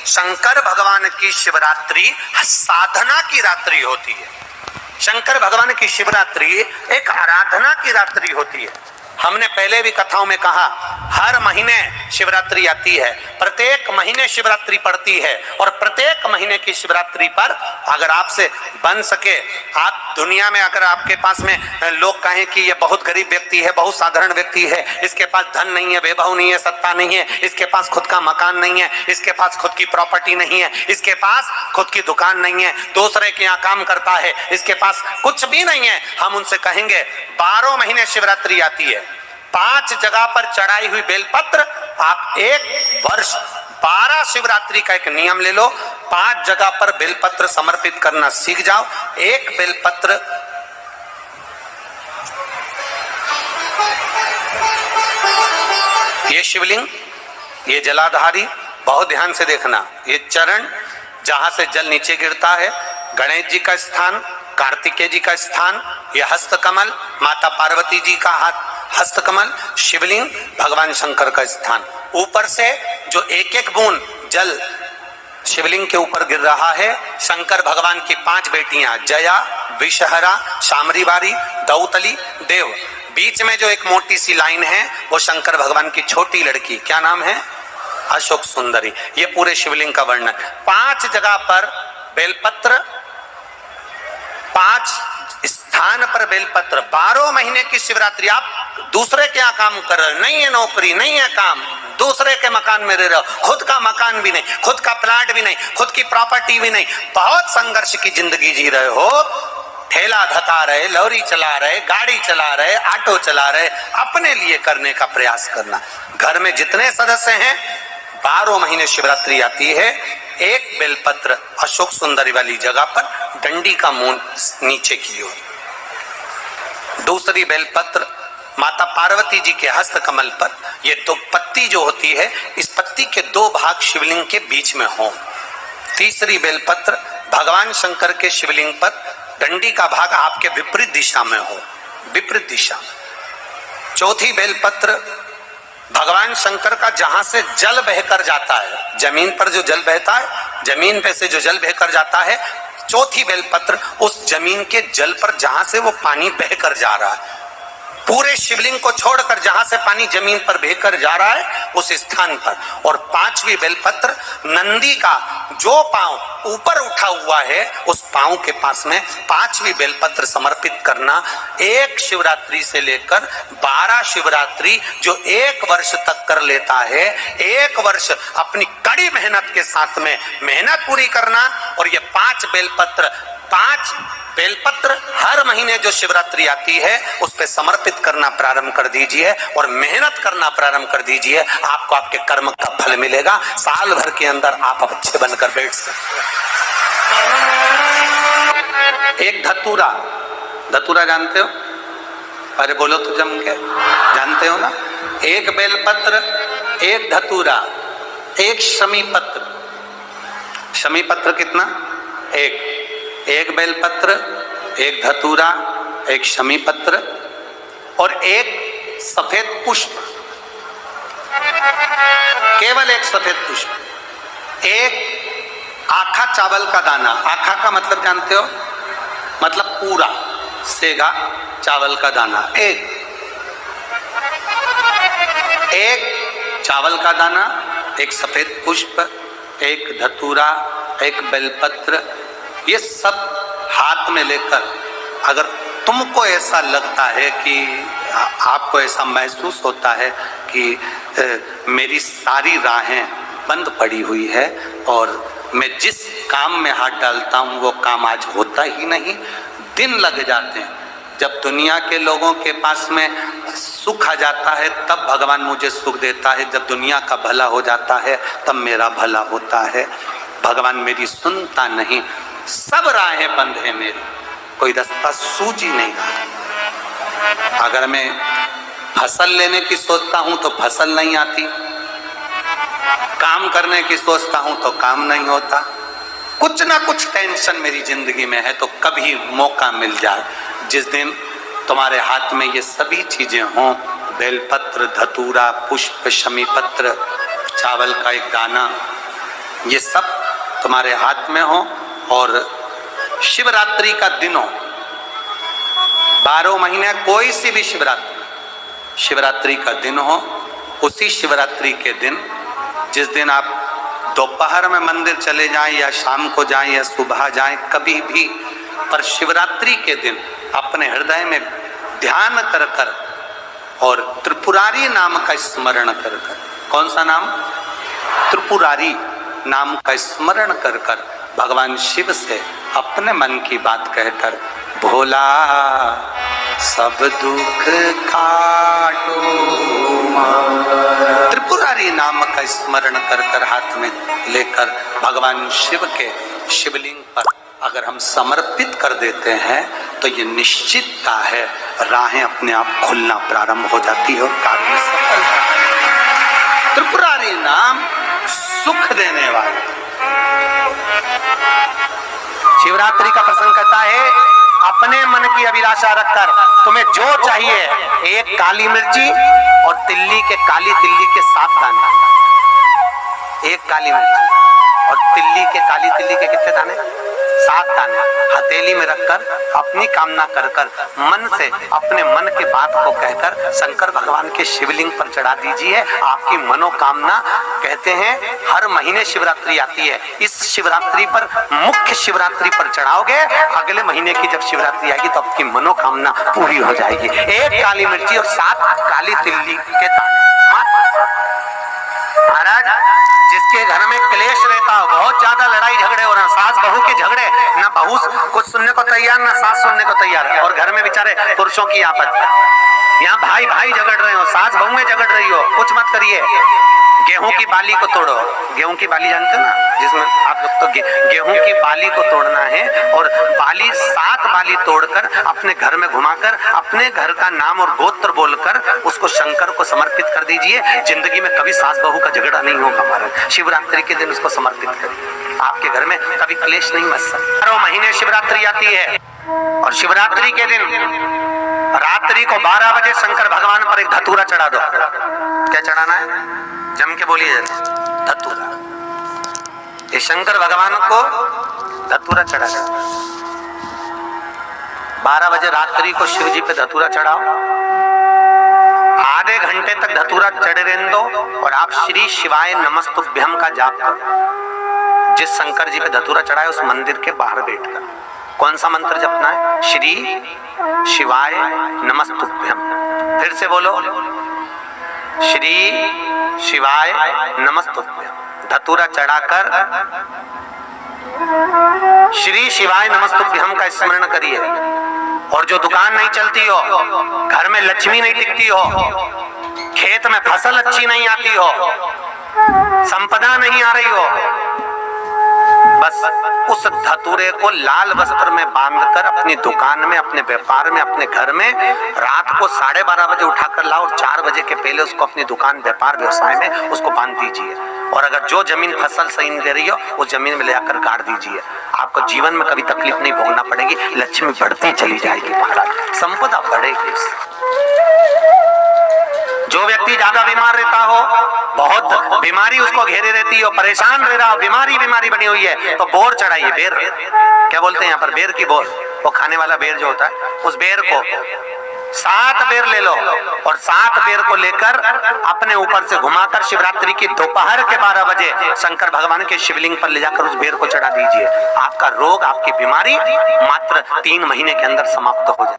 शंकर भगवान की शिवरात्रि साधना की रात्रि होती है। शंकर भगवान की शिवरात्रि एक आराधना की रात्रि होती है। हमने पहले भी कथाओं में कहा, हर महीने शिवरात्रि आती है, प्रत्येक महीने शिवरात्रि पड़ती है, और प्रत्येक महीने की शिवरात्रि पर अगर आपसे बन सके, आप दुनिया में अगर आपके पास में लोग कहें कि ये बहुत गरीब व्यक्ति है, बहुत साधारण व्यक्ति है, इसके पास धन नहीं है, वैभव नहीं है, सत्ता नहीं है, इसके पास खुद का मकान नहीं है, इसके पास खुद की प्रॉपर्टी नहीं है, इसके पास खुद की दुकान नहीं है, दूसरे के यहाँ काम करता है, इसके पास कुछ भी नहीं है, हम उनसे कहेंगे 12 महीने शिवरात्रि आती है, 5 जगह पर चढ़ाई हुई बेलपत्र, आप एक वर्ष 12 शिवरात्रि का एक नियम ले लो, 5 जगह पर बेलपत्र समर्पित करना सीख जाओ। एक बेलपत्र ये शिवलिंग, ये जलाधारी, बहुत ध्यान से देखना, ये चरण जहां से जल नीचे गिरता है, गणेश जी का स्थान, कार्तिकेय जी का स्थान, यह हस्तकमल, माता पार्वती जी का हाथ हस्तकमल, शिवलिंग, भगवान शंकर का स्थान। ऊपर से जो एक एक बूंद जल शिवलिंग के ऊपर गिर रहा है, शंकर भगवान की 5 बेटियां जया, विषहरा, शामरीवारी, दौतली, देव, बीच में जो एक मोटी सी लाइन है वो शंकर भगवान की छोटी लड़की, क्या नाम है? अशोक सुंदरी। ये पूरे शिवलिंग का वर्णन। 5 जगह पर बेलपत्र, 5 स्थान पर बेलपत्र, 12 महीने की शिवरात्रि। आप दूसरे के यहाँ काम कर रहे हो, नहीं है नौकरी, नहीं है काम, दूसरे के मकान में रह रहे हो, खुद का मकान भी नहीं, खुद का प्लाट भी नहीं, खुद की प्रॉपर्टी भी नहीं, बहुत संघर्ष की जिंदगी जी रहे हो, ठेला धका रहे, लॉरी चला रहे, गाड़ी चला रहे, ऑटो चला रहे, अपने लिए करने का प्रयास करना। घर में जितने सदस्य हैं, 12 महीने शिवरात्रि आती है, एक बेलपत्र अशोक सुंदरी वाली जगह पर डंडी का मुंह नीचे की ओर, दूसरी बेलपत्र माता पार्वती जी के हस्त कमल पर, ये 2 पत्ती जो होती है, इस पत्ती के 2 भाग शिवलिंग के बीच में हो। तीसरी बेलपत्र भगवान शंकर के शिवलिंग पर, डंडी का भाग आपके विपरीत दिशा में हो, विपरीत दिशा। चौथी बेलपत्र भगवान शंकर का जहां से जल बहकर जाता है, जमीन पर जो जल बहता है, जमीन पे से जो जल बहकर जाता है, चौथी बेलपत्र उस जमीन के जल पर जहां से वो पानी बहकर जा रहा है, पूरे शिवलिंग को छोड़कर जहां से पानी जमीन पर बहकर जा रहा है उस स्थान पर। और 5वीं बेलपत्र नंदी का जो पांव ऊपर उठा हुआ है, उस पांव के पास में 5वीं बेलपत्र समर्पित करना। एक शिवरात्रि से लेकर 12 शिवरात्रि जो 1 वर्ष तक कर लेता है, 1 वर्ष अपनी कड़ी मेहनत के साथ में मेहनत पूरी करना। और ये 5 बेलपत्र हर महीने जो शिवरात्रि आती है उस पे समर्पित करना प्रारंभ कर दीजिए और मेहनत करना प्रारंभ कर दीजिए। आपको आपके कर्म का फल मिलेगा। साल भर के अंदर आप अच्छे बनकर बैठ सकते हैं। एक धतूरा, धतूरा जानते हो? अरे बोलो तो जम के, जानते हो ना? एक बेलपत्र, एक धतूरा, एक शमी पत्र। शमी पत्र कितना? एक बेलपत्र, एक धतूरा, एक शमी पत्र और एक सफेद पुष्प, केवल एक सफेद पुष्प। एक आखा चावल का दाना, आखा का मतलब जानते हो? मतलब पूरा सेगा चावल का दाना। एक चावल का दाना, एक सफेद पुष्प, एक धतूरा, एक बेलपत्र, ये सब हाथ में लेकर अगर तुमको ऐसा लगता है कि आपको ऐसा महसूस होता है कि मेरी सारी राहें बंद पड़ी हुई है और मैं जिस काम में हाथ डालता हूँ वो काम आज होता ही नहीं, दिन लग जाते हैं। जब दुनिया के लोगों के पास में सुख आ जाता है तब भगवान मुझे सुख देता है, जब दुनिया का भला हो जाता है तब मेरा भला होता है। भगवान मेरी सुनता नहीं, सब राहें बंद है मेरी, कोई रास्ता सूझी नहीं रहा। अगर मैं फसल लेने की सोचता हूं तो फसल नहीं आती, काम करने की सोचता हूं तो काम नहीं होता, कुछ ना कुछ टेंशन मेरी जिंदगी में है। तो कभी मौका मिल जाए जिस दिन तुम्हारे हाथ में ये सभी चीजें हों, बेलपत्र, धतूरा, पुष्प, शमी पत्र, चावल का एक दाना, ये सब तुम्हारे हाथ में हो। और शिवरात्रि का दिन हो, 12 महीने कोई सी भी शिवरात्रि का दिन हो, उसी शिवरात्रि के दिन, जिस दिन आप दोपहर में मंदिर चले जाएं या शाम को जाएं या सुबह जाएं, कभी भी, पर शिवरात्रि के दिन अपने हृदय में ध्यान कर कर और त्रिपुरारी नाम का स्मरण कर कर, कौन सा नाम? त्रिपुरारी नाम का स्मरण कर कर भगवान शिव से अपने मन की बात कहकर, भोला सब दुख काटो, त्रिपुरारी नाम का स्मरण कर कर हाथ में लेकर भगवान शिव के शिवलिंग पर अगर हम समर्पित कर देते हैं तो ये निश्चितता है, राहें अपने आप खुलना प्रारंभ हो जाती है और कार्य में सफल। त्रिपुरारी नाम सुख देने वाला। शिवरात्रि का प्रसंग कहता है, अपने मन की अभिलाषा रखकर तुम्हें जो चाहिए, एक काली मिर्ची और काली तिल्ली के 7 दाने, एक काली मिर्ची और काली तिल्ली के कितने दाने? 7 दाने हथेली में रखकर अपनी कामना कर कर मन से अपने मन के बात को कहकर शंकर भगवान के शिवलिंग पर चढ़ा दीजिए। आपकी मनोकामना, कहते हैं हर महीने शिवरात्रि आती है, इस शिवरात्रि पर, मुख्य शिवरात्रि पर चढ़ाओगे, अगले महीने की जब शिवरात्रि आएगी तो आपकी मनोकामना पूरी हो जाएगी। एक काली मिर्ची और 7 काली तिल्ली के दाने। महाराज, जिसके घर में क्लेश रहता हो, बहुत ज्यादा लड़ाई झगड़े हो रहे हैं, सास बहू के झगड़े, ना बहू कुछ सुनने को तैयार ना सास सुनने को तैयार, और घर में बेचारे पुरुषों की आपत्ति, यहाँ भाई भाई झगड़ रहे हो, सास बहू में झगड़ रही हो, कुछ मत करिए। गेहूं की बाली को तोड़ो, गेहूं की बाली जानते हो ना, जिसमें आप लोग तो गेहूं की बाली को तोड़ना है, और बाली 7 बाली तोड़कर अपने घर में घुमाकर अपने घर का नाम और गोत्र बोलकर उसको शंकर को समर्पित कर दीजिए। जिंदगी में कभी सास बहू का झगड़ा नहीं होगा। हमारा शिवरात्रि के दिन उसको समर्पित करिए, आपके घर में कभी क्लेश नहीं मच सकता। 12 महीने शिवरात्रि आती है, और शिवरात्रि के दिन रात्रि को 12 बजे शंकर भगवान पर एक धतूरा चढ़ा दो। क्या चढ़ाना है? जम के बोलिए, धतूरा। ये शंकर भगवान को धतूरा चढ़ा दो। 12 बजे रात्रि को शिव जी पे धतूरा चढ़ाओ, आधे घंटे तक धतूरा चढ़े रहने दो, और आप श्री शिवाय नमस्तुभ्यम का जाप करो। जिस शंकर जी पे धतूरा चढ़ाए उस मंदिर के बाहर बैठकर कौन सा मंत्र जपना है? श्री शिवाय नमस्तुभ्यम। फिर से बोलो, श्री शिवाय नमस्तुभ्यम। धतूरा चढ़ाकर श्री शिवाय नमस्तुभ्यम का स्मरण करिए। और जो दुकान नहीं चलती हो, घर में लक्ष्मी नहीं टिकती हो, खेत में फसल अच्छी नहीं आती हो, संपदा नहीं आ रही हो, बस उस धतूरे को लाल वस्त्र में बांधकर अपनी दुकान में, अपने व्यापार में, अपने घर में रात को 12:30 बजे उठाकर लाओ, और 4 बजे के पहले उसको अपनी दुकान, व्यापार, व्यवसाय में उसको बांध दीजिए। और अगर जो जमीन फसल सही नहीं दे रही हो, उस जमीन में ले जाकर गाड़ दीजिए। आपको जीवन में कभी तकलीफ नहीं भोगना पड़ेगी, लक्ष्मी बढ़ती चली जाएगी, महाराज संपदा बढ़ेगी। जो व्यक्ति ज्यादा बीमार रहता हो, बहुत बीमारी उसको घेरे रहती हो, परेशान रह रहा हो, बीमारी बनी हुई है, तो बोर चढ़ाइए। बेर, क्या बोलते हैं यहाँ पर? बेर की बोर, वो खाने वाला बेर जो होता है, उस बेर को 7 बेर ले लो, और 7 बेर को लेकर अपने ऊपर से घुमाकर शिवरात्रि की दोपहर के 12 बजे शंकर भगवान के शिवलिंग पर ले जाकर उस बेर को चढ़ा दीजिए। आपका रोग, आपकी बीमारी मात्र 3 महीने के अंदर समाप्त हो जाए।